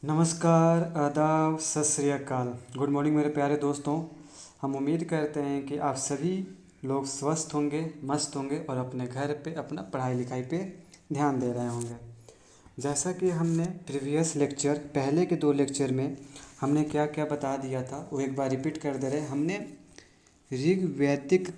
नमस्कार, आदाब, सत श्री अकाल। गुड मॉर्निंग मेरे प्यारे दोस्तों। हम उम्मीद करते हैं कि आप सभी लोग स्वस्थ होंगे, मस्त होंगे और अपने घर पे अपना पढ़ाई लिखाई पे ध्यान दे रहे होंगे। जैसा कि हमने प्रीवियस लेक्चर पहले के 2 लेक्चर में हमने क्या क्या बता दिया था वो एक बार रिपीट कर दे रहे हैं। हमने ऋग्वैदिक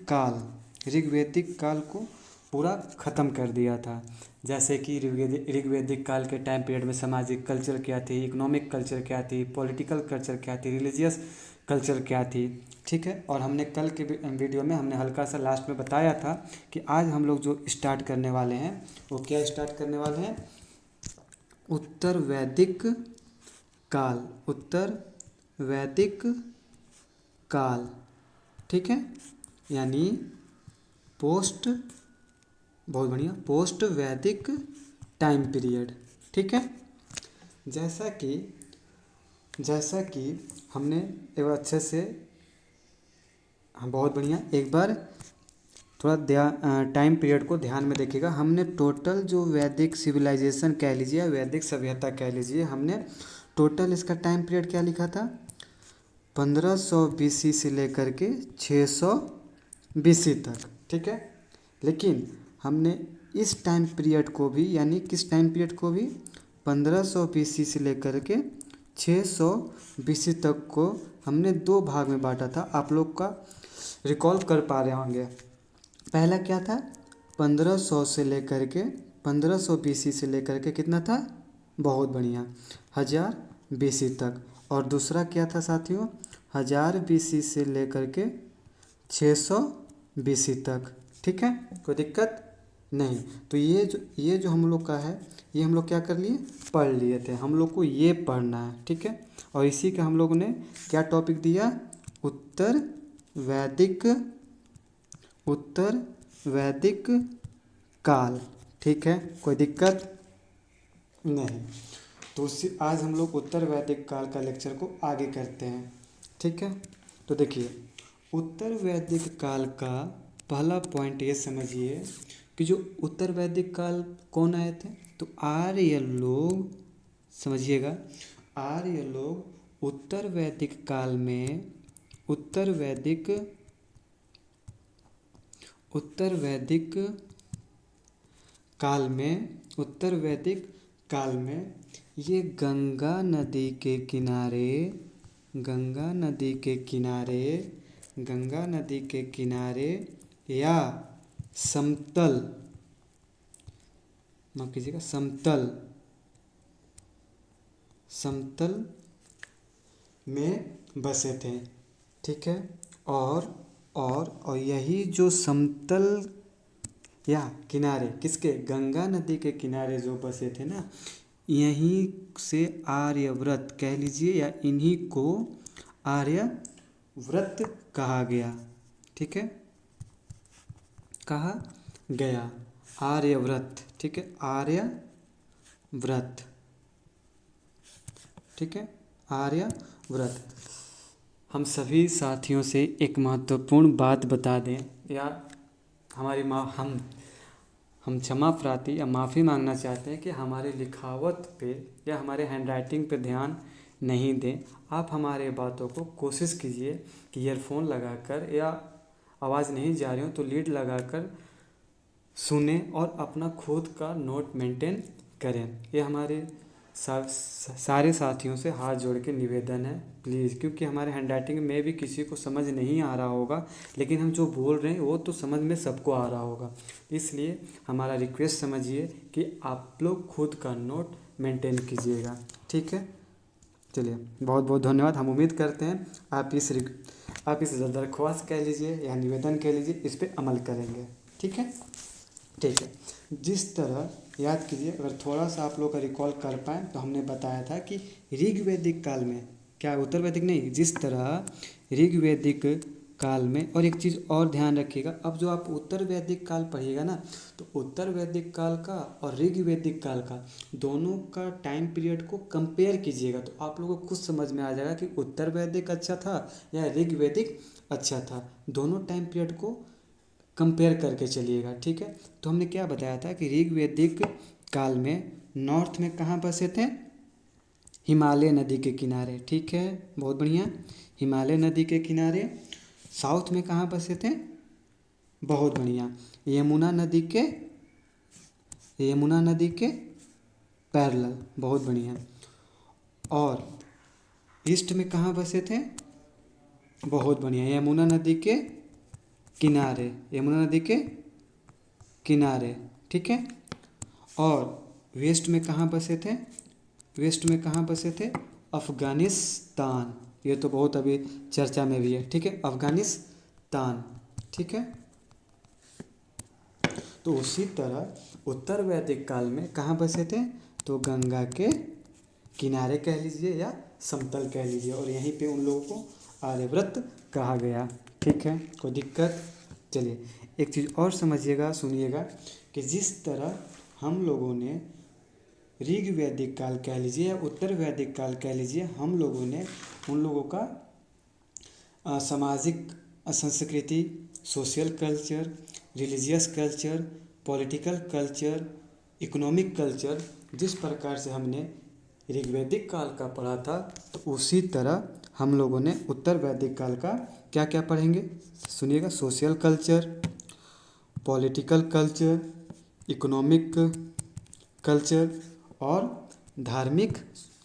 काल को पूरा ख़त्म कर दिया था। जैसे कि ऋग्वैदिक काल के टाइम पीरियड में सामाजिक कल्चर क्या थी, इकोनॉमिक कल्चर क्या थी, पॉलिटिकल कल्चर क्या थी, रिलीजियस कल्चर क्या थी। ठीक है। और हमने कल के वीडियो में हमने हल्का सा लास्ट में बताया था कि आज हम लोग जो स्टार्ट करने वाले हैं वो क्या स्टार्ट करने वाले हैं, उत्तर वैदिक काल। ठीक है, यानी बहुत बढ़िया पोस्ट वैदिक टाइम पीरियड। ठीक है। जैसा कि हमने एक बार अच्छे से, हाँ बहुत बढ़िया, एक बार थोड़ा टाइम पीरियड को ध्यान में देखिएगा। हमने टोटल जो वैदिक सिविलाइजेशन कह लीजिए या वैदिक सभ्यता कह लीजिए, हमने टोटल इसका टाइम पीरियड क्या लिखा था, 1500 BC से लेकर के 600 BC तक। ठीक है। लेकिन हमने इस टाइम पीरियड को भी, यानी किस टाइम पीरियड को भी, 1500 BC से लेकर के 600 BC तक को हमने 2 भाग में बांटा था। आप लोग का रिकॉल कर पा रहे होंगे। पहला क्या था, 1500 BC से लेकर के कितना था, बहुत बढ़िया, 1000 BC तक। और दूसरा क्या था साथियों, 1000 BC से लेकर के 600 BC तक। ठीक है, कोई दिक्कत नहीं। तो ये जो हम लोग का है, ये हम लोग क्या कर लिए, पढ़ लिए थे। हम लोग को ये पढ़ना है। ठीक है। और इसी का हम लोग ने क्या टॉपिक दिया, उत्तर वैदिक काल। ठीक है, कोई दिक्कत नहीं। तो आज हम लोग उत्तर वैदिक काल का लेक्चर को आगे करते हैं। ठीक है। तो देखिए, उत्तर वैदिक काल का पहला पॉइंट ये समझिए कि जो उत्तर वैदिक काल कौन आए थे, तो आर्य लोग। समझिएगा, आर्य लोग उत्तर वैदिक काल में उत्तर वैदिक काल में ये गंगा नदी के किनारे या समतल, माफ कीजिएगा, समतल में बसे थे। ठीक है। और यही जो समतल या किनारे, किसके, गंगा नदी के किनारे जो बसे थे ना, यहीं से आर्यव्रत कह लीजिए या इन्हीं को आर्यव्रत कहा गया। ठीक है, कहा गया आर्यव्रत। ठीक है, आर्यव्रत। ठीक है, आर्यव्रत। हम सभी साथियों से एक महत्वपूर्ण बात बता दें, या हमारी हम क्षमा प्रार्थी या माफ़ी मांगना चाहते हैं कि हमारे लिखावट पे या हमारे हैंडराइटिंग पे ध्यान नहीं दें। आप हमारे बातों को कोशिश कीजिए कि ईयरफोन लगाकर, या आवाज़ नहीं जा रही हो तो लीड लगाकर सुने और अपना खुद का नोट मेंटेन करें। ये हमारे सारे साथियों से हाथ जोड़ के निवेदन है, प्लीज़। क्योंकि हमारे हैंडराइटिंग में भी किसी को समझ नहीं आ रहा होगा, लेकिन हम जो बोल रहे हैं वो तो समझ में सबको आ रहा होगा। इसलिए हमारा रिक्वेस्ट समझिए कि आप लोग खुद का नोट मेंटेन कीजिएगा। ठीक है, चलिए, बहुत बहुत धन्यवाद। हम उम्मीद करते हैं आप इस दरख्वास्त कह लीजिए या निवेदन कह लीजिए, इस पर अमल करेंगे। ठीक है। ठीक है, जिस तरह याद कीजिए, अगर थोड़ा सा आप लोग का रिकॉल कर पाएँ तो हमने बताया था कि ऋग्वैदिक काल में, क्या उत्तर वैदिक नहीं, जिस तरह ऋग्वैदिक काल में, और एक चीज़ और ध्यान रखिएगा, अब जो आप उत्तर वैदिक काल पढ़िएगा ना, तो उत्तर वैदिक काल का और ऋग्वैदिक काल का दोनों का टाइम पीरियड को कंपेयर कीजिएगा, तो आप लोगों को खुद समझ में आ जाएगा कि उत्तर वैदिक अच्छा था या ऋग्वैदिक अच्छा था। दोनों टाइम पीरियड को कंपेयर करके चलिएगा। ठीक है। तो हमने क्या बताया था कि ऋग्वैदिक काल में नॉर्थ में कहाँ बसे थे, हिमालय नदी के किनारे। ठीक है, बहुत बढ़िया। हिमालय नदी के किनारे। साउथ में कहाँ बसे थे? बहुत बढ़िया, यमुना नदी के पैरेलल। बहुत बढ़िया। और ईस्ट में कहाँ बसे थे? बहुत बढ़िया, यमुना नदी के किनारे। यमुना नदी के किनारे। ठीक है। और वेस्ट में कहाँ बसे थे? वेस्ट में कहाँ बसे थे? अफ़गानिस्तान। ये तो बहुत अभी चर्चा में भी है। ठीक है, अफ़गानिस्तान। ठीक है। तो उसी तरह उत्तर वैदिक काल में कहाँ बसे थे? तो गंगा के किनारे कह लीजिए या समतल कह लीजिए, और यहीं पे उन लोगों को आर्यव्रत कहा गया। ठीक है, कोई दिक्कत? चलिए एक चीज़ और समझिएगा, सुनिएगा कि जिस तरह हम लोगों ने ऋग वैदिक काल कह लीजिए या उत्तर वैदिक काल कह लीजिए, हम लोगों ने उन लोगों का सामाजिक संस्कृति, social culture, religious culture, political culture, economic culture, जिस प्रकार से हमने ऋग्वैदिक काल का पढ़ा था, तो उसी तरह हम लोगों ने उत्तर वैदिक काल का क्या क्या पढ़ेंगे? सुनिएगा, social culture, political culture, economic culture और धार्मिक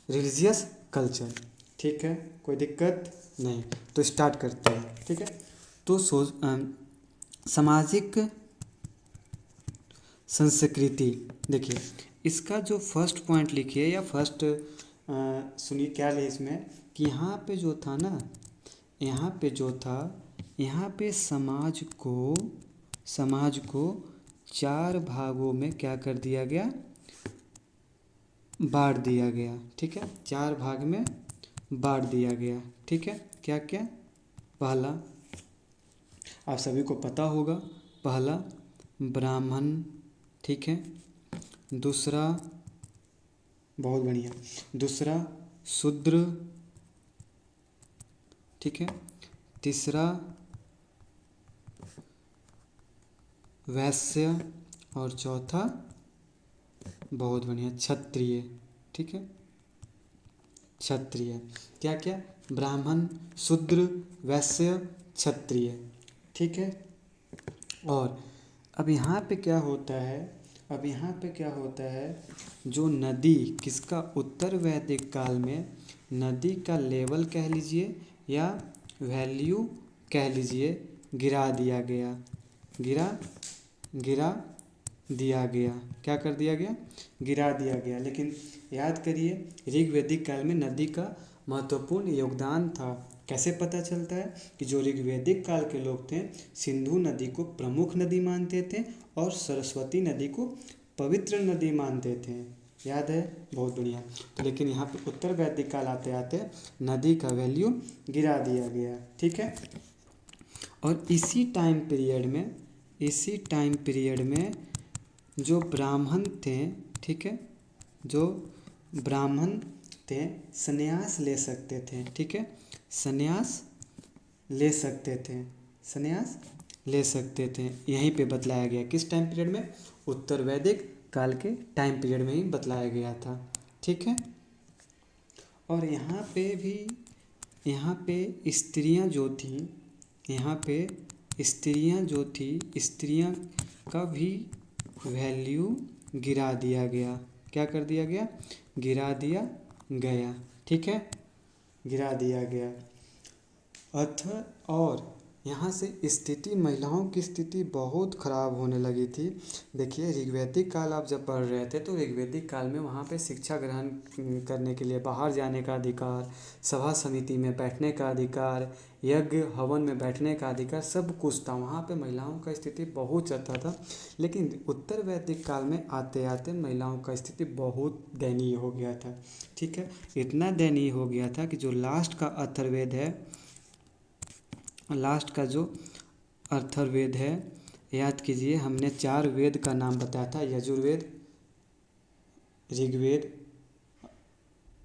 रिलीजियस कल्चर। ठीक है, कोई दिक्कत नहीं। तो स्टार्ट करते हैं। ठीक है। तो सामाजिक संस्कृति, देखिए इसका जो फर्स्ट पॉइंट लिखिए या फर्स्ट सुनिए क्या है इसमें कि यहाँ पे जो था ना, यहाँ पे जो था, यहाँ पे समाज को 4 भागों में क्या कर दिया गया? बांट दिया गया। ठीक है, 4 भाग में बांट दिया गया। ठीक है, क्या क्या? पहला आप सभी को पता होगा, पहला ब्राह्मण। ठीक है। दूसरा, बहुत बढ़िया, दूसरा शूद्र। ठीक है। तीसरा वैश्य। और चौथा, बहुत बढ़िया, क्षत्रिय। ठीक है, क्षत्रिय। क्या क्या? ब्राह्मण, शूद्र, वैश्य, क्षत्रिय। ठीक है। और अब यहाँ पे क्या होता है? अब यहाँ पे क्या होता है? जो नदी, किसका? उत्तर वैदिक काल में नदी का लेवल कह लीजिए या वैल्यू कह लीजिए, गिरा दिया गया। गिरा दिया गया। क्या कर दिया गया? गिरा दिया गया। लेकिन याद करिए, ऋग वैदिक काल में नदी का महत्वपूर्ण योगदान था। कैसे पता चलता है? कि जो ऋग्वैदिक काल के लोग थे, सिंधु नदी को प्रमुख नदी मानते थे और सरस्वती नदी को पवित्र नदी मानते थे। याद है? बहुत बढ़िया। तो लेकिन यहाँ पे उत्तर वैदिक काल आते आते नदी का वैल्यू गिरा दिया गया। ठीक है। और इसी टाइम पीरियड में जो ब्राह्मण थे, ठीक है, जो ब्राह्मण थे संन्यास ले सकते थे। ठीक है, संन्यास ले सकते थे। यहीं पे बतलाया गया। किस टाइम पीरियड में? उत्तर वैदिक काल के टाइम पीरियड में ही बतलाया गया था। ठीक है। और यहाँ पे स्त्रियाँ जो थी, स्त्रियाँ का भी वैल्यू गिरा दिया गया। क्या कर दिया गया? गिरा दिया गया। ठीक है, गिरा दिया गया। और यहाँ से महिलाओं की स्थिति बहुत ख़राब होने लगी थी। देखिए, ऋग्वैदिक काल आप जब पढ़ रहे थे तो ऋग्वैदिक काल में वहाँ पे शिक्षा ग्रहण करने के लिए बाहर जाने का अधिकार, सभा समिति में बैठने का अधिकार, यज्ञ हवन में बैठने का अधिकार, सब कुछ था। वहाँ पे महिलाओं का स्थिति बहुत अच्छा था। लेकिन उत्तर वैदिक काल में आते आते महिलाओं का स्थिति बहुत दयनीय हो गया था। ठीक है, इतना दयनीय हो गया था कि जो लास्ट का अथर्ववेद है, याद कीजिए, हमने 4 वेद का नाम बताया था, यजुर्वेद, ऋग्वेद,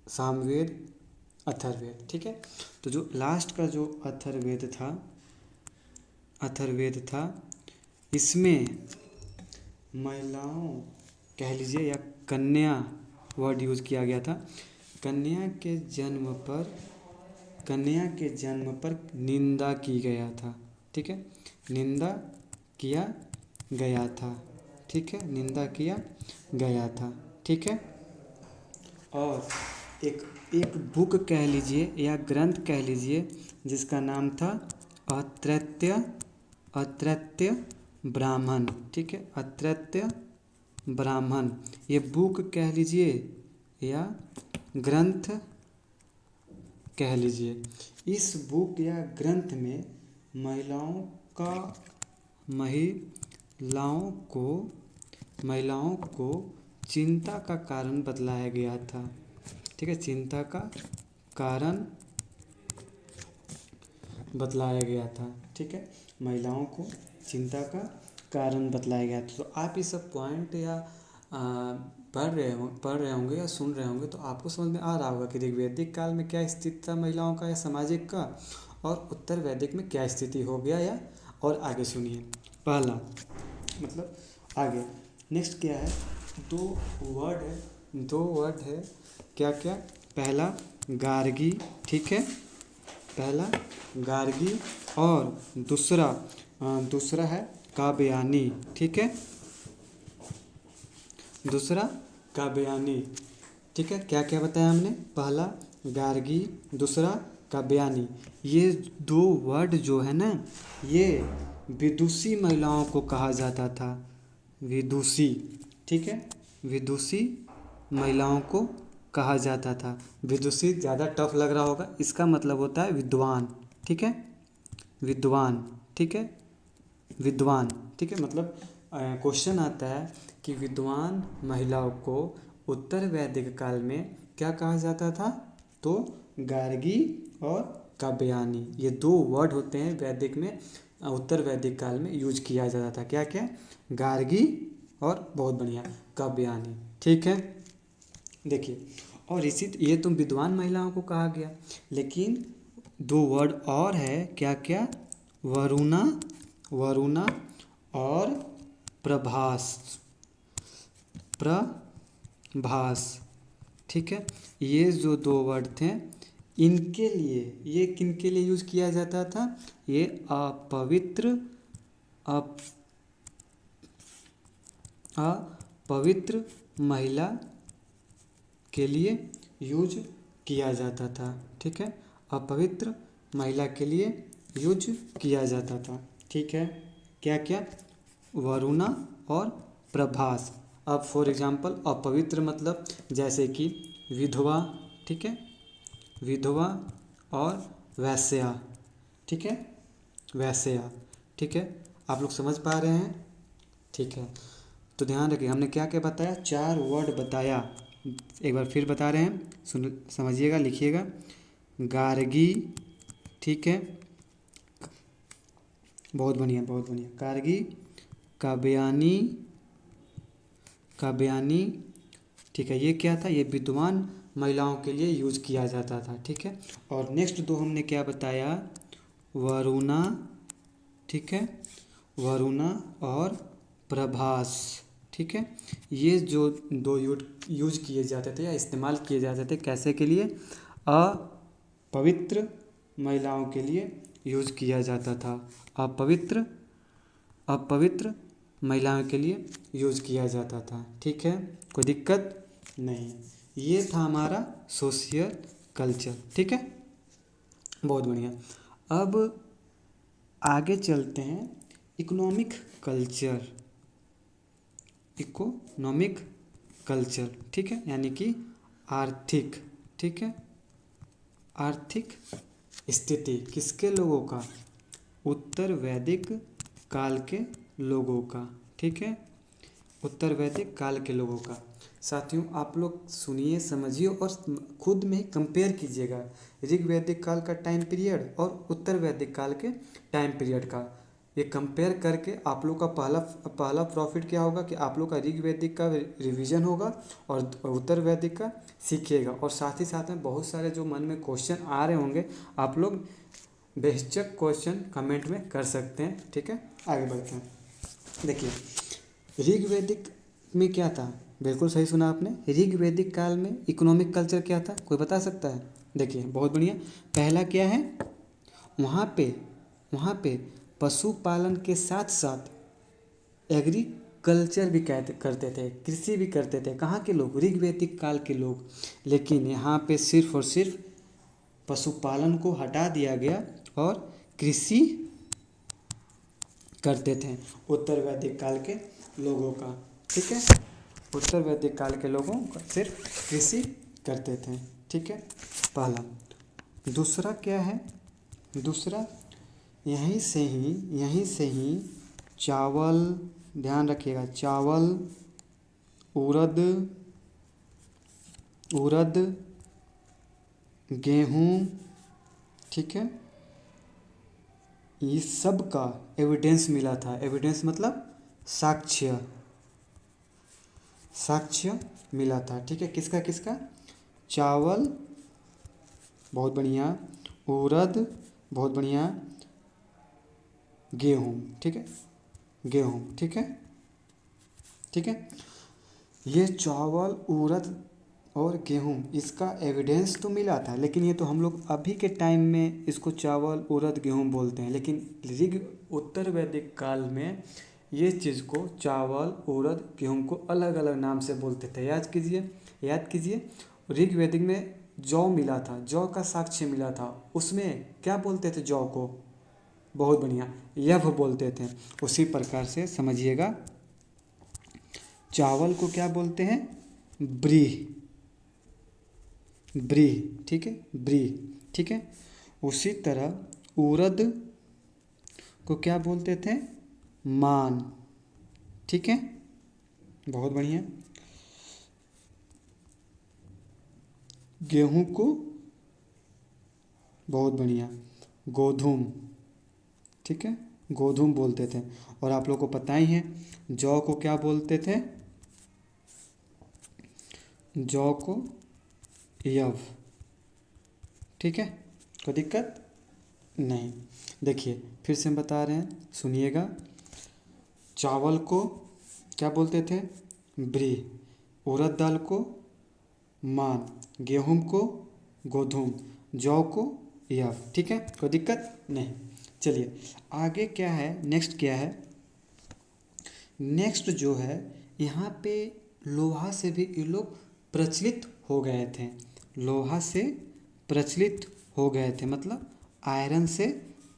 सामवेद, अथर्ववेद। ठीक है। तो जो लास्ट का जो अथर्ववेद था, इसमें महिलाओं कह लीजिए या कन्या वर्ड यूज़ किया गया था। कन्या के जन्म पर निंदा की गया था। ठीक है, निंदा किया गया था। ठीक है, निंदा किया गया था। ठीक है, और एक बुक कह लीजिए या ग्रंथ कह लीजिए जिसका नाम था अत्रत्य ब्राह्मण। ठीक है, अत्रत्य ब्राह्मण, ये बुक कह लीजिए या ग्रंथ कह लीजिए। इस बुक या ग्रंथ में महिलाओं को चिंता का कारण बतलाया गया था। ठीक है, चिंता का कारण बतलाया गया था। ठीक है, महिलाओं को चिंता का कारण बतलाया गया था। तो आप ये सब पॉइंट या पढ़ रहे होंगे या सुन रहे होंगे तो आपको समझ में आ रहा होगा कि ऋग्वैदिक काल में क्या स्थिति था महिलाओं का या सामाजिक का, और उत्तर वैदिक में क्या स्थिति हो गया। या और आगे सुनिए, पहला मतलब आगे नेक्स्ट क्या है, दो वर्ड है क्या क्या। पहला गार्गी। ठीक है, पहला गार्गी और दूसरा है काव्यानी। ठीक है, दूसरा काव्यानी। ठीक है, क्या क्या बताया हमने, पहला गार्गी, दूसरा काव्यानी। ये दो वर्ड जो है ना, ये विदुषी महिलाओं को कहा जाता था, विदुषी। ठीक है, विदुषी महिलाओं को कहा जाता था। विदुषी ज़्यादा टफ लग रहा होगा, इसका मतलब होता है विद्वान। ठीक है, विद्वान। ठीक है, विद्वान। ठीक है, मतलब क्वेश्चन आता है कि विद्वान महिलाओं को उत्तर वैदिक काल में क्या कहा जाता था, तो गार्गी और काव्यानी, ये दो वर्ड होते हैं वैदिक में, उत्तर वैदिक काल में यूज किया जाता था। क्या क्या, गार्गी और बहुत बढ़िया काव्यानी। ठीक है, देखिए, और इसी ये तो विद्वान महिलाओं को कहा गया, लेकिन दो वर्ड और है क्या क्या, वरुणा और प्रभास। ठीक है, ये जो दो वर्ड थे इनके लिए, ये किनके लिए यूज किया जाता था, ये अपवित्र महिला के लिए यूज किया जाता था। ठीक है, अपवित्र महिला के लिए यूज किया जाता था। ठीक है, क्या क्या, वरुणा और प्रभास। अब फॉर एग्जांपल अपवित्र मतलब जैसे कि विधवा। ठीक है, विधवा और वैश्या। ठीक है, वैश्या। ठीक है, आप लोग समझ पा रहे हैं। ठीक है, तो ध्यान रखिए हमने क्या क्या बताया, 4 वर्ड बताया, एक बार फिर बता रहे हैं, सुन समझिएगा, लिखिएगा। गार्गी। ठीक है, बहुत बढ़िया बहुत बढ़िया, गार्गी, काव्यानी। ठीक है, ये क्या था, ये विद्वान महिलाओं के लिए यूज किया जाता था। ठीक है, और नेक्स्ट दो हमने क्या बताया, वरुणा। ठीक है, वरुणा और प्रभास। ठीक है, ये जो दो यूज किए जाते थे या इस्तेमाल किए जाते थे, कैसे के लिए, अपवित्र महिलाओं के लिए यूज किया जाता था। अपवित्र महिलाओं के लिए यूज किया जाता था। ठीक है, कोई दिक्कत नहीं। ये था हमारा सोशियल कल्चर। ठीक है, बहुत बढ़िया। अब आगे चलते हैं इकोनॉमिक कल्चर। ठीक है, यानी कि आर्थिक। ठीक है, आर्थिक स्थिति किसके लोगों का, उत्तर वैदिक काल के लोगों का। ठीक है, उत्तर वैदिक काल के लोगों का। साथियों आप लोग सुनिए, समझिए और खुद में ही कंपेयर कीजिएगा ऋग वैदिक काल का टाइम पीरियड और उत्तर वैदिक काल के टाइम पीरियड का। ये कंपेयर करके आप लोग का पहला प्रॉफिट क्या होगा कि आप लोग का ऋग वैदिक का रिवीजन होगा और उत्तर वैदिक का सीखिएगा, और साथ ही साथ में बहुत सारे जो मन में क्वेश्चन आ रहे होंगे आप लोग बेहिचक क्वेश्चन कमेंट में कर सकते हैं। ठीक है, आगे बढ़ते हैं। देखिए ऋग वैदिक में क्या था, बिल्कुल सही सुना आपने। ऋग्वैदिक काल में इकोनॉमिक कल्चर क्या था, कोई बता सकता है? देखिए बहुत बढ़िया। पहला क्या है, वहाँ पे वहाँ पे पशुपालन के साथ साथ एग्रीकल्चर भी करते थे, कृषि भी करते थे। कहाँ के लोग? ऋग्वैदिक काल के लोग। लेकिन यहाँ पे सिर्फ और सिर्फ पशुपालन को हटा दिया गया और कृषि करते थे उत्तर वैदिक काल के लोगों का। ठीक है, उत्तर वैदिक काल के लोगों का सिर्फ कृषि करते थे। ठीक है, पहला। दूसरा क्या है? दूसरा, यहीं से ही चावल, ध्यान रखिएगा, चावल, उड़द गेहूँ, ठीक है, ये सब का एविडेंस मिला था। एविडेंस मतलब साक्ष्य मिला था। ठीक है, किसका किसका? चावल, बहुत बढ़िया, उड़द, बहुत बढ़िया, गेहूँ, ठीक है, गेहूँ, ठीक है, ठीक है। ये चावल, उड़द और गेहूँ, इसका एविडेंस तो मिला था, लेकिन ये तो हम लोग अभी के टाइम में इसको चावल, उड़द, गेहूँ बोलते हैं। लेकिन उत्तर वैदिक काल में ये चीज़ को चावल, उड़द, गेहूँ को अलग अलग नाम से बोलते थे। याद कीजिए, ऋग्वैदिक में जौ मिला था, जौ का साक्ष्य मिला था। उसमें क्या बोलते थे जौ को? बहुत बढ़िया, यव बोलते थे। उसी प्रकार से समझिएगा, चावल को क्या बोलते हैं? ब्रीह, ठीक है, ब्रीह, ठीक है। उसी तरह उड़द को क्या बोलते थे? मान, ठीक है, बहुत बढ़िया। गेहूं को, बहुत बढ़िया, गोधूम, ठीक है, गोधूम बोलते थे। और आप लोग को पता ही है, जौ को क्या बोलते थे? जौ को यव, ठीक है, कोई दिक्कत नहीं। देखिए फिर से हम बता रहे हैं, सुनिएगा। चावल को क्या बोलते थे? ब्रीह, उड़द दाल को मान, गेहूं को गोधूम, जौ को यव, ठीक है, कोई दिक्कत नहीं। चलिए आगे क्या है, नेक्स्ट क्या है? नेक्स्ट जो है, यहाँ पे लोहा से भी ये लोग प्रचलित हो गए थे। लोहा से प्रचलित हो गए थे, मतलब आयरन से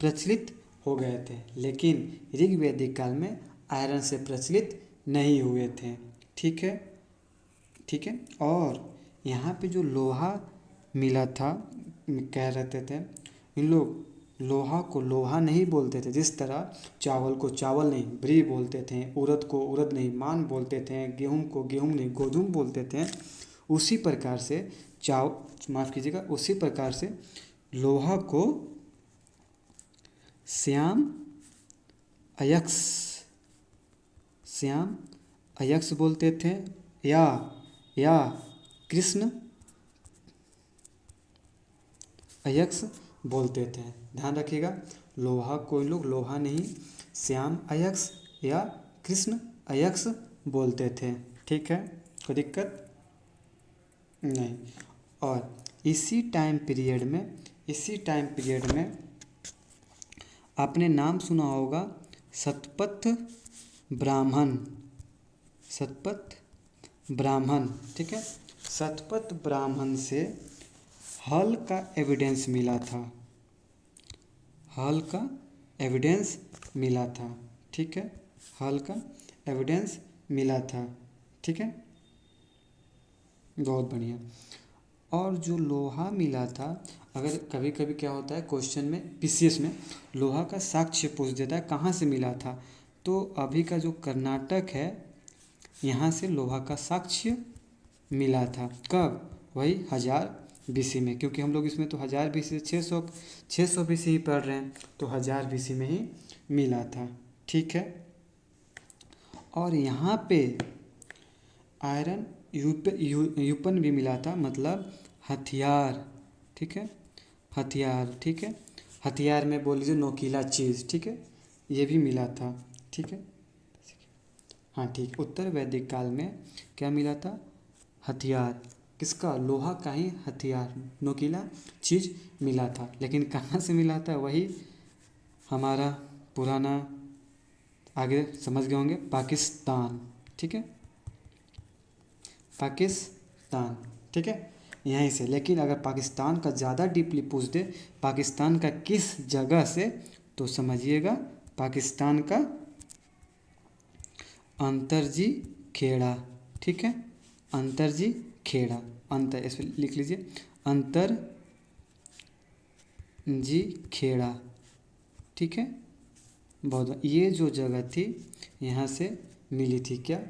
प्रचलित हो गए थे। लेकिन ऋग्वैदिक काल में आयरन से प्रचलित नहीं हुए थे। ठीक है, ठीक है। और यहाँ पे जो लोहा मिला था, कह रहे थे, इन लोग लोहा को लोहा नहीं बोलते थे। जिस तरह चावल को चावल नहीं ब्री बोलते थे, उड़द को उड़द नहीं मान बोलते थे, गेहूं को गेहूं नहीं गोधूम बोलते थे, उसी प्रकार से माफ़ कीजिएगा, उसी प्रकार से लोहा को श्याम अयक्स बोलते थे, या कृष्ण अयक्स बोलते थे। ध्यान रखिएगा, लोहा को लोग लोहा नहीं श्याम अयक्स या कृष्ण अयक्स बोलते थे। ठीक है, कोई दिक्कत नहीं। और इसी टाइम पीरियड में आपने नाम सुना होगा शतपथ ब्राह्मण, ठीक है। शतपथ ब्राह्मण से हल का एविडेंस मिला था, ठीक है, हल का एविडेंस मिला था, ठीक है, बहुत बढ़िया। और जो लोहा मिला था, अगर कभी कभी क्या होता है क्वेश्चन में पीसीएस में लोहा का साक्ष्य पूछ देता है कहाँ से मिला था, तो अभी का जो कर्नाटक है यहाँ से लोहा का साक्ष्य मिला था। कब? वही 1000 BC में, क्योंकि हम लोग इसमें तो 1000 BC से 600 BC ही पढ़ रहे हैं, तो 1000 BC में ही मिला था। ठीक है। और यहाँ पे आयरन यूपन भी मिला था, मतलब हथियार, ठीक है, हथियार, ठीक है, हथियार में बोल लीजिए नोकीला चीज़, ठीक है, ये भी मिला था। ठीक है, हाँ ठीक, उत्तर वैदिक काल में क्या मिला था? हथियार। किसका? लोहा का ही हथियार, नोकीला चीज़ मिला था। लेकिन कहाँ से मिला था? वही हमारा पुराना, आगे समझ गए होंगे, पाकिस्तान। ठीक है, पाकिस्तान। ठीक है, यहीं से। लेकिन अगर पाकिस्तान का ज़्यादा डीपली पूछ दे, पाकिस्तान का किस जगह से, तो समझिएगा पाकिस्तान का अंतरजी खेड़ा। ठीक है, अंतरजी खेड़ा, अंतर, इस पर लिख लीजिए, अंतर जी खेड़ा। ठीक है, बहुत, ये जो जगह थी यहाँ से मिली थी क्या?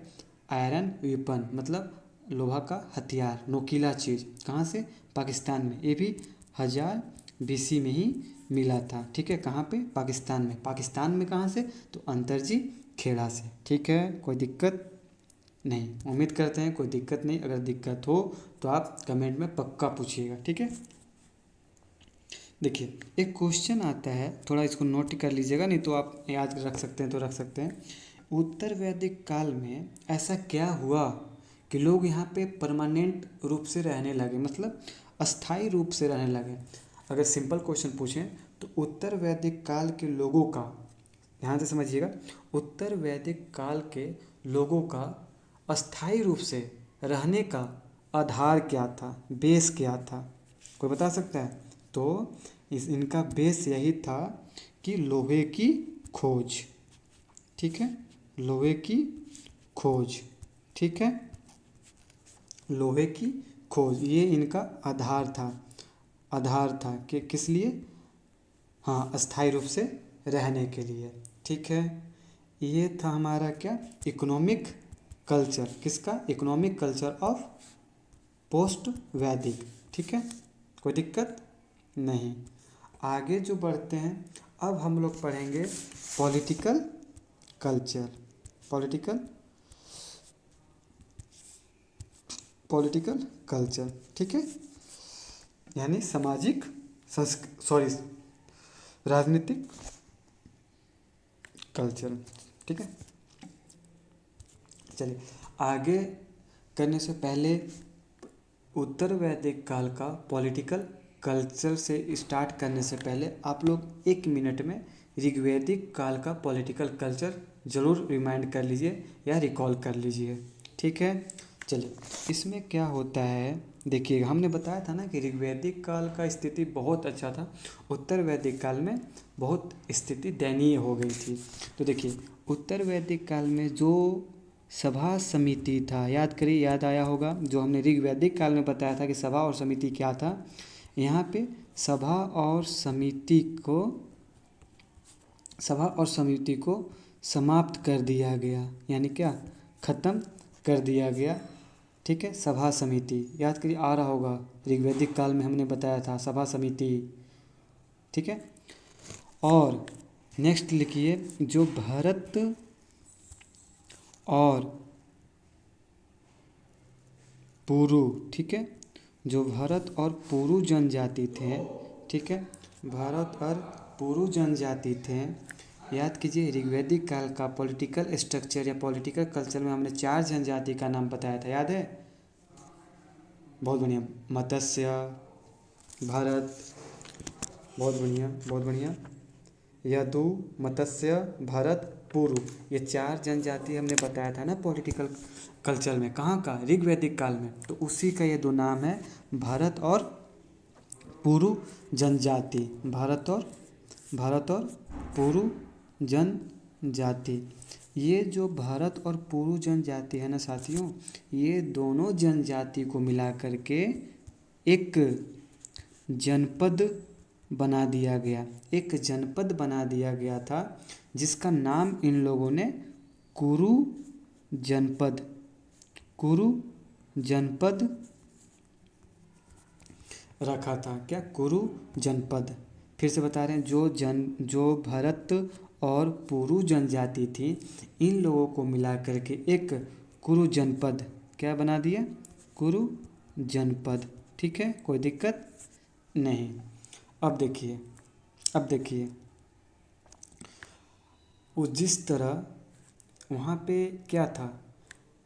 आयरन वेपन, मतलब लोहा का हथियार, नोकीला चीज़। कहाँ से? पाकिस्तान में। ये भी 1000 BC में ही मिला था। ठीक है, कहाँ पे? पाकिस्तान में। पाकिस्तान में कहाँ से? तो अंतरजी खेड़ा से। ठीक है, कोई दिक्कत नहीं, उम्मीद करते हैं कोई दिक्कत नहीं। अगर दिक्कत हो तो आप कमेंट में पक्का पूछिएगा। ठीक है, देखिए एक क्वेश्चन आता है, थोड़ा इसको नोट कर लीजिएगा, नहीं तो आप याद रख सकते हैं तो रख सकते हैं। उत्तर वैदिक काल में ऐसा क्या हुआ कि लोग यहाँ पे परमानेंट रूप से रहने लगे, मतलब अस्थाई रूप से रहने लगे? अगर सिंपल क्वेश्चन पूछें तो उत्तर वैदिक काल के लोगों का, ध्यान से समझिएगा, उत्तर वैदिक काल के लोगों का अस्थाई रूप से रहने का आधार क्या था, बेस क्या था? कोई बता सकता है? तो इनका बेस यही था कि लोहे की खोज। ठीक है, लोहे की खोज। ठीक है, लोहे की खोज, ये इनका आधार था। आधार था कि किस लिए? हाँ, अस्थाई रूप से रहने के लिए। ठीक है, ये था हमारा क्या? Economic culture. किसका? इकोनॉमिक कल्चर ऑफ पोस्ट वैदिक। ठीक है, कोई दिक्कत नहीं। आगे जो बढ़ते हैं, अब हम लोग पढ़ेंगे political culture. Political political culture. ठीक है, यानी सामाजिक राजनीतिक कल्चर। ठीक है, चलिए आगे करने से पहले उत्तर वैदिक काल का पॉलिटिकल कल्चर से स्टार्ट करने से पहले आप लोग 1 मिनट में ऋग्वैदिक काल का पॉलिटिकल कल्चर ज़रूर रिमाइंड कर लीजिए या रिकॉल कर लीजिए। ठीक है, चलिए इसमें क्या होता है, देखिए हमने बताया था ना कि ऋग्वैदिक काल का स्थिति बहुत अच्छा था, उत्तर वैदिक काल में बहुत स्थिति दयनीय हो गई थी। तो देखिए उत्तर वैदिक काल में जो सभा समिति था, याद करिए, याद आया होगा जो हमने ऋग्वैदिक काल में बताया था कि सभा और समिति क्या था। यहाँ पे सभा और समिति को समाप्त कर दिया गया, यानी क्या? खत्म कर दिया गया। ठीक है, सभा समिति याद करिए, आ रहा होगा, ऋग्वैदिक काल में हमने बताया था सभा समिति। ठीक है, और नेक्स्ट लिखिए, जो भरत और पुरु, ठीक है, जो भरत और पुरु जनजाति थे, ठीक है, भरत और पुरु जनजाति थे। याद कीजिए ऋग्वैदिक काल का पॉलिटिकल स्ट्रक्चर या पॉलिटिकल कल्चर में हमने 4 जनजाति का नाम बताया था, याद है? बहुत बढ़िया, मत्स्य, भरत, बहुत बढ़िया बहुत बढ़िया, यदु, मत्स्य, भरत, पुरु, ये 4 जनजाति हमने बताया था ना पॉलिटिकल कल्चर में। कहाँ का? ऋग्वैदिक काल में। तो उसी का ये 2 नाम है, भरत और पुरु जनजाति। भारत और पुरु जनजाति। ये जो भारत और पुरु जनजाति है ना साथियों, ये दोनों जनजाति को मिला करके एक जनपद बना दिया गया, एक जनपद बना दिया गया था, जिसका नाम इन लोगों ने कुरु जनपद रखा था। क्या? कुरु जनपद। फिर से बता रहे हैं, जो भरत और पुरु जनजाति थी, इन लोगों को मिला करके एक कुरु जनपद क्या बना दिया? कुरु जनपद। ठीक है, कोई दिक्कत नहीं। अब देखिए वो जिस तरह वहाँ पे क्या था,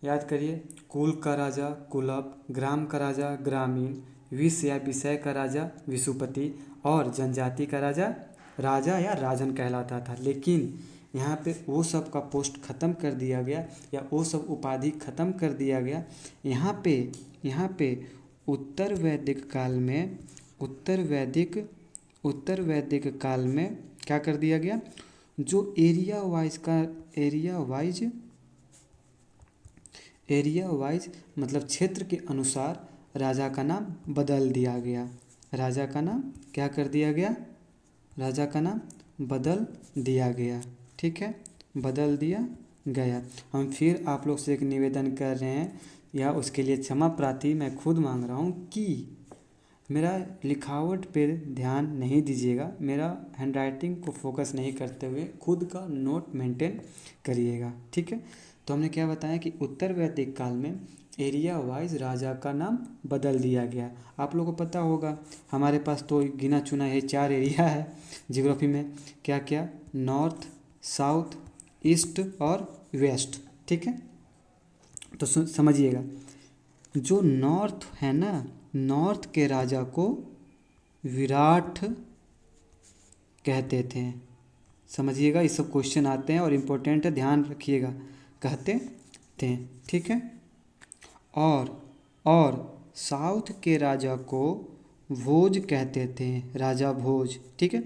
याद करिए। कुल का राजा कुलप, ग्राम का राजा ग्रामीण, विष या विषय का राजा विषुपति और जनजाति का राजा राजा या राजन कहलाता था। लेकिन यहाँ पे वो सब का पोस्ट खत्म कर दिया गया या वो सब उपाधि खत्म कर दिया गया। यहाँ पे उत्तर वैदिक काल में क्या कर दिया गया, जो एरिया वाइज मतलब क्षेत्र के अनुसार राजा का नाम बदल दिया गया। राजा का नाम क्या कर दिया गया, राजा का नाम बदल दिया गया। ठीक है, बदल दिया गया। हम फिर आप लोग से एक निवेदन कर रहे हैं या उसके लिए क्षमा प्रार्थी मैं खुद मांग रहा हूँ कि मेरा लिखावट पे ध्यान नहीं दीजिएगा, मेरा हैंडराइटिंग को फोकस नहीं करते हुए खुद का नोट मेंटेन करिएगा। ठीक है, तो हमने क्या बताया कि उत्तर वैदिक काल में एरिया वाइज राजा का नाम बदल दिया गया। आप लोगों को पता होगा हमारे पास तो गिना चुना ये 4 एरिया है ज्योग्राफी में, क्या क्या, नॉर्थ, साउथ, ईस्ट और वेस्ट। ठीक है, तो समझिएगा, जो नॉर्थ है ना, नॉर्थ के राजा को विराट कहते थे। समझिएगा, ये सब क्वेश्चन आते हैं और इम्पोर्टेंट है, ध्यान रखिएगा, कहते थे। ठीक है, और साउथ के राजा को भोज कहते थे, राजा भोज। ठीक है,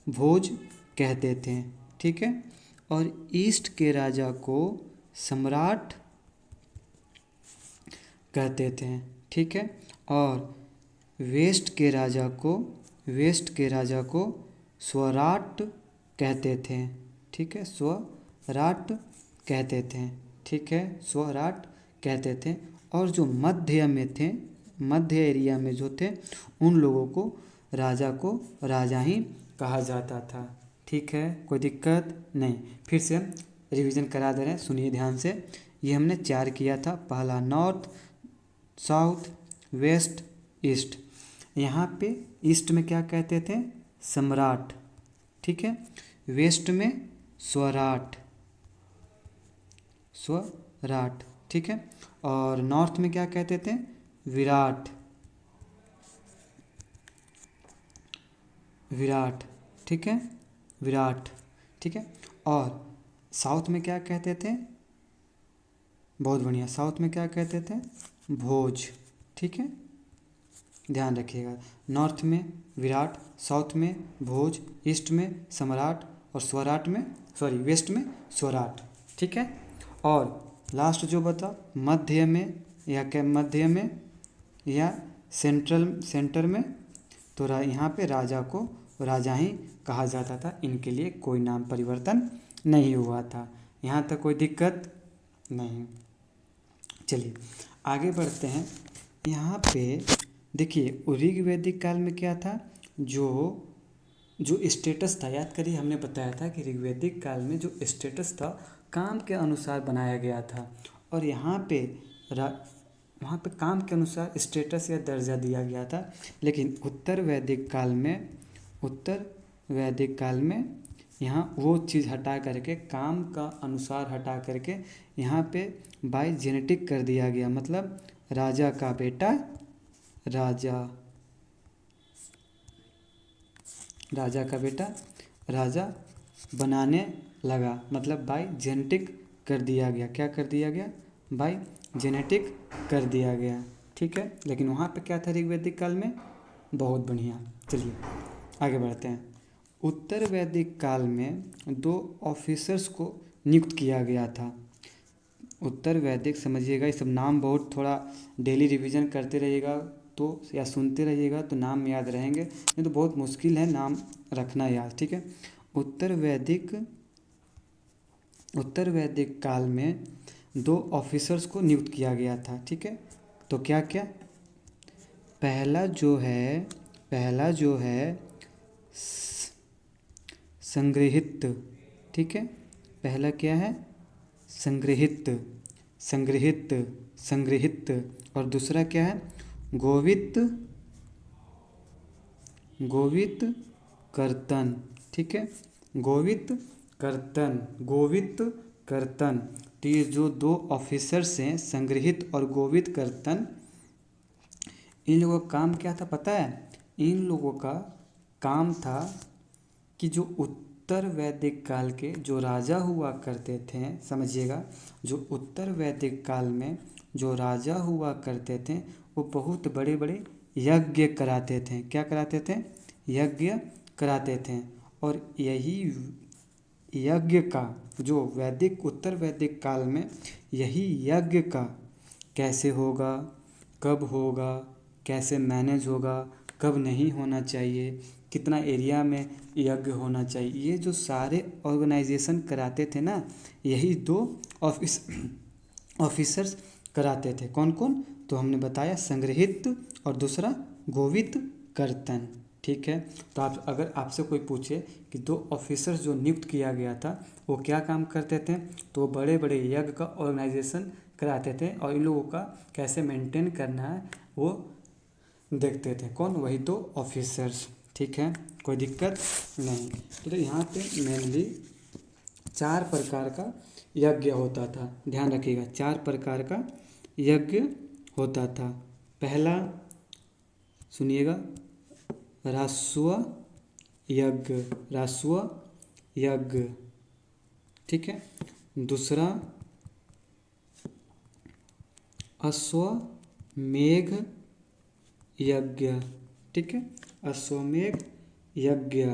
भोज कहते थे। ठीक है, और ईस्ट के राजा को सम्राट कहते थे। ठीक है, और वेस्ट के राजा को स्वराट कहते थे। ठीक है, स्वराट कहते थे। ठीक है, स्वराट कहते थे। और जो मध्य एरिया में जो थे उन लोगों को राजा ही कहा जाता था। ठीक है, कोई दिक्कत नहीं। फिर से हम रिवीजन करा दे रहे हैं, सुनिए ध्यान से। ये हमने 4 किया था, पहला नॉर्थ, साउथ, वेस्ट, ईस्ट। यहाँ पे ईस्ट में क्या कहते थे, सम्राट। ठीक है, वेस्ट में स्वराट। ठीक है, और नॉर्थ में क्या कहते थे, विराट। ठीक है, विराट। ठीक है, और साउथ में क्या कहते थे, बहुत बढ़िया, साउथ में क्या कहते थे, भोज। ठीक है, ध्यान रखिएगा, नॉर्थ में विराट, साउथ में भोज, ईस्ट में सम्राट और वेस्ट में स्वराट। ठीक है, और लास्ट जो बता मध्य में या सेंटर में, तो यहाँ पे राजा को राजा ही कहा जाता था, इनके लिए कोई नाम परिवर्तन नहीं हुआ था। यहाँ तक कोई दिक्कत नहीं। चलिए आगे बढ़ते हैं। यहाँ पे देखिए ऋग्वैदिक काल में क्या था, जो स्टेटस था, याद करिए हमने बताया था कि ऋग्वैदिक काल में जो स्टेटस था काम के अनुसार बनाया गया था, और यहाँ पे वहाँ पे काम के अनुसार स्टेटस या दर्जा दिया गया था। लेकिन उत्तर वैदिक काल में यहाँ वो चीज़ हटा करके, काम का अनुसार हटा करके यहाँ पे बाय जेनेटिक कर दिया गया। मतलब राजा का बेटा राजा बनाने लगा, मतलब बाय जेनेटिक कर दिया गया। क्या कर दिया गया, बाय जेनेटिक कर दिया गया। ठीक है, लेकिन वहाँ पे क्या था ऋग्वैदिक काल में, बहुत बढ़िया। चलिए आगे बढ़ते हैं। उत्तर वैदिक काल में 2 ऑफिसर्स को नियुक्त किया गया था। उत्तर वैदिक, समझिएगा, ये सब नाम बहुत थोड़ा डेली रिवीजन करते रहिएगा तो, या सुनते रहिएगा तो नाम याद रहेंगे, नहीं तो बहुत मुश्किल है नाम रखना याद। ठीक है, उत्तर वैदिक काल में 2 ऑफिसर्स को नियुक्त किया गया था। ठीक है, तो क्या क्या, पहला जो है संग्रहित। ठीक है, पहला क्या है, संग्रहित। और दूसरा क्या है, गोवित कर्तन। ठीक है, गोवित कर्तन। तो ये जो दो ऑफिसर्स हैं संग्रहित और गोवित कर्तन, इन लोगों का काम क्या था पता है? इन लोगों का काम था कि जो उत्तर वैदिक काल के जो राजा हुआ करते थे, समझिएगा, जो उत्तर वैदिक काल में जो राजा हुआ करते थे वो बहुत बड़े बड़े यज्ञ कराते थे। क्या कराते थे? यज्ञ कराते थे। और यही यज्ञ का जो वैदिक उत्तर वैदिक काल में यही यज्ञ का कैसे होगा, कब होगा, कैसे मैनेज होगा, कब नहीं होना चाहिए, कितना एरिया में यज्ञ होना चाहिए, ये जो सारे ऑर्गेनाइजेशन कराते थे ना, यही दो ऑफिसर्स कराते थे। कौन कौन? तो हमने बताया संग्रहित और दूसरा गोवित कर्तन। ठीक है। तो आप अगर आपसे कोई पूछे कि दो ऑफिसर्स जो नियुक्त किया गया था वो क्या काम करते थे, तो बड़े बड़े यज्ञ का ऑर्गेनाइजेशन कराते थे और इन लोगों का कैसे मेंटेन करना है वो देखते थे। कौन? वही दो ऑफिसर्स। ठीक है, कोई दिक्कत नहीं। तो यहाँ पे मेनली 4 प्रकार का यज्ञ होता था, ध्यान रखिएगा, 4 प्रकार का यज्ञ होता था। पहला सुनिएगा, राजस्व यज्ञ, राजस्व यज्ञ। ठीक है। दूसरा अश्वमेध यज्ञ। ठीक है, अश्वमेध यज्ञ।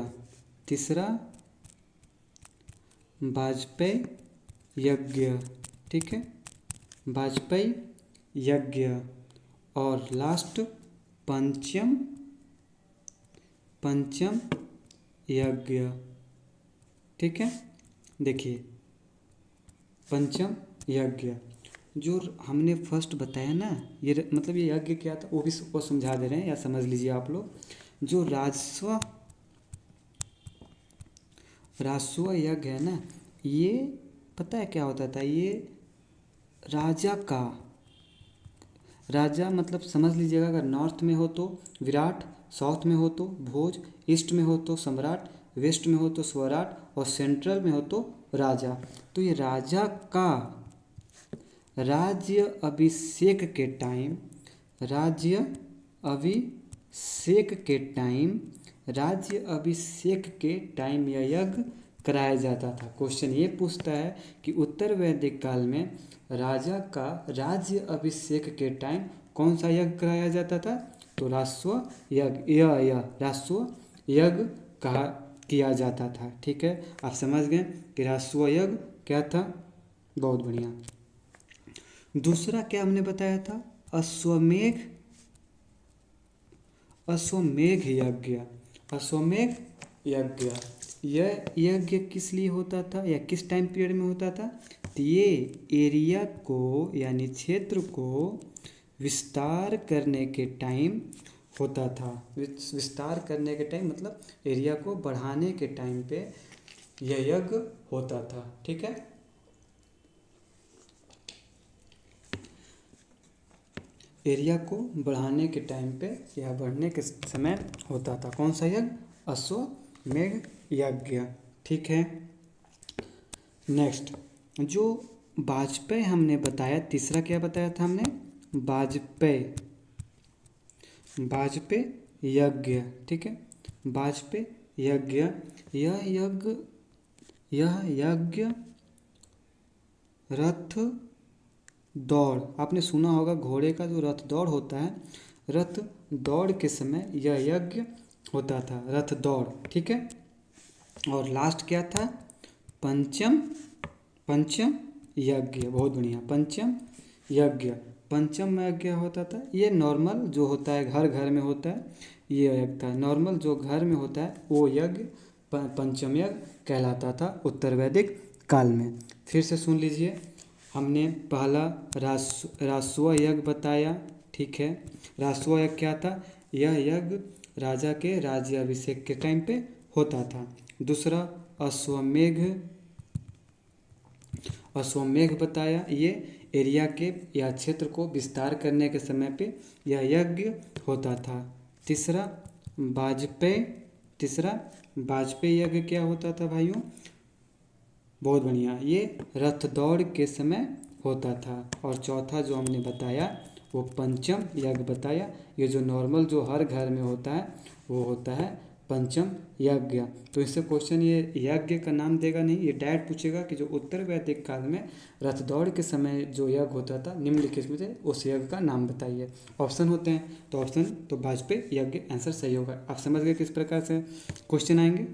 तीसरा वाजपेयी यज्ञ। ठीक है, वाजपेयी यज्ञ। और लास्ट पंचम यज्ञ। ठीक है, देखिए पंचम यज्ञ जो हमने फर्स्ट बताया ना, ये मतलब ये यज्ञ क्या था वो भी वो समझा दे रहे हैं, या समझ लीजिए आप लोग। जो राजस्व यज्ञ है ना, ये पता है क्या होता था? ये राजा मतलब समझ लीजिएगा, अगर नॉर्थ में हो तो विराट, साउथ में हो तो भोज, ईस्ट में हो तो सम्राट, वेस्ट में हो तो स्वराट और सेंट्रल में हो तो राजा। तो ये राजा का राज्य अभिषेक के टाइम यह यज्ञ कराया जाता था। क्वेश्चन ये पूछता है कि उत्तर वैदिक काल में राजा का राज्य अभिषेक के टाइम कौन सा यज्ञ कराया जाता था? तो राजस्व यज्ञ, राजस्व यज्ञ किया जाता था। ठीक है, आप समझ गए कि राजस्व यज्ञ क्या था। बहुत बढ़िया। दूसरा क्या हमने बताया था? अश्वमेध यज्ञ। अश्वमेध यज्ञ, यह यज्ञ किस लिए होता था या किस टाइम पीरियड में होता था? तो ये एरिया को यानी क्षेत्र को विस्तार करने के टाइम होता था। विस्तार करने के टाइम मतलब एरिया को बढ़ाने के टाइम पे यह यज्ञ होता था। ठीक है, एरिया को बढ़ाने के टाइम पे या बढ़ने के समय होता था। कौन सा यज्ञ? अश्वमेध यज्ञ। ठीक है। नेक्स्ट जो वाजपेयी हमने बताया, तीसरा क्या बताया था हमने? वाजपेयी यज्ञ। ठीक है, वाजपेयी यज्ञ। यह यज्ञ रथ दौड़, आपने सुना होगा घोड़े का जो रथ दौड़ होता है, रथ दौड़ के समय यह यज्ञ होता था, रथ दौड़। ठीक है। और लास्ट क्या था? पंचम यज्ञ। बहुत बढ़िया, पंचम यज्ञ होता था। ये नॉर्मल जो होता है घर घर में होता है, ये यज्ञ था। नॉर्मल जो घर में होता है वो यज्ञ पंचम यज्ञ कहलाता था उत्तर वैदिक काल में। फिर से सुन लीजिए, हमने पहला राजस्व यज्ञ बताया। ठीक है, राजस्व यज्ञ क्या था? यह यज्ञ राजा के राज्य अभिषेक के टाइम पे होता था। दूसरा अश्वमेध बताया, ये एरिया के या क्षेत्र को विस्तार करने के समय पे यह यज्ञ होता था। तीसरा वाजपेयी यज्ञ क्या होता था भाइयों? बहुत बढ़िया, ये रथ दौड़ के समय होता था। और चौथा जो हमने बताया वो पंचम यज्ञ बताया। ये जो नॉर्मल जो हर घर में होता है वो होता है पंचम यज्ञ। तो इससे क्वेश्चन ये यज्ञ का नाम देगा नहीं, ये डायरेक्ट पूछेगा कि जो उत्तर वैदिक काल में रथ दौड़ के समय जो यज्ञ होता था निम्नलिखित में से उस यज्ञ का नाम बताइए। ऑप्शन होते हैं, तो ऑप्शन तो वाजपेयी यज्ञ आंसर सही होगा। आप समझ गए किस प्रकार से क्वेश्चन आएंगे।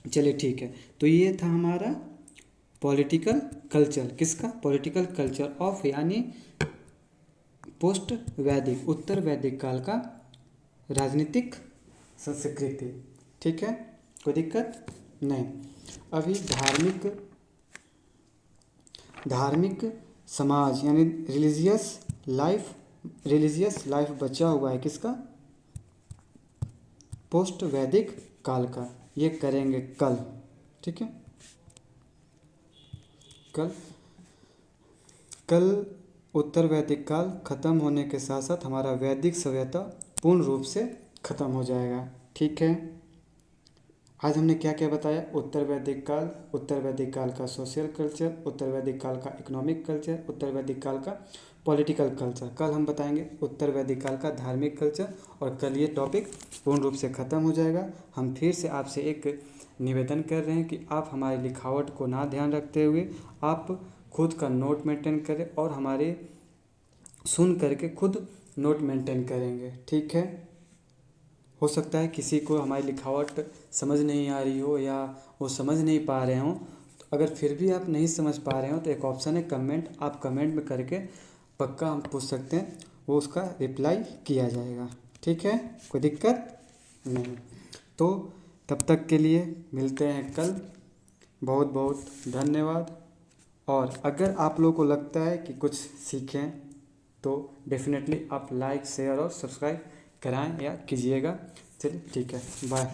चलिए ठीक है, तो ये था हमारा पॉलिटिकल कल्चर। किसका? पॉलिटिकल कल्चर ऑफ, यानी पोस्ट वैदिक, उत्तर वैदिक काल का राजनीतिक संस्कृति। ठीक है, कोई दिक्कत नहीं। अभी धार्मिक समाज यानी रिलीजियस लाइफ बचा हुआ है किसका? पोस्ट वैदिक काल का। ये करेंगे कल। ठीक है, कल उत्तर वैदिक काल खत्म होने के साथ साथ हमारा वैदिक सभ्यता पूर्ण रूप से खत्म हो जाएगा। ठीक है, आज हमने क्या क्या बताया? उत्तर वैदिक काल का सोशल कल्चर, उत्तर वैदिक काल का इकोनॉमिक कल्चर, उत्तर वैदिक काल का पॉलिटिकल कल्चर। कल हम बताएंगे उत्तर वैदिक काल का धार्मिक कल्चर, और कल ये टॉपिक पूर्ण रूप से ख़त्म हो जाएगा। हम फिर से आपसे एक निवेदन कर रहे हैं कि आप हमारी लिखावट को ना ध्यान रखते हुए आप खुद का नोट मेंटेन करें और हमारे सुन करके खुद नोट मेंटेन करेंगे। ठीक है, हो सकता है किसी को हमारी लिखावट समझ नहीं आ रही हो या वो समझ नहीं पा रहे हों, तो अगर फिर भी आप नहीं समझ पा रहे हो तो एक ऑप्शन है कमेंट, आप कमेंट में करके पक्का हम पूछ सकते हैं, वो उसका रिप्लाई किया जाएगा। ठीक है, कोई दिक्कत नहीं। तो तब तक के लिए मिलते हैं कल। बहुत बहुत धन्यवाद। और अगर आप लोगों को लगता है कि कुछ सीखें तो डेफिनेटली आप लाइक शेयर और सब्सक्राइब कराएं या कीजिएगा। चलिए ठीक है, बाय।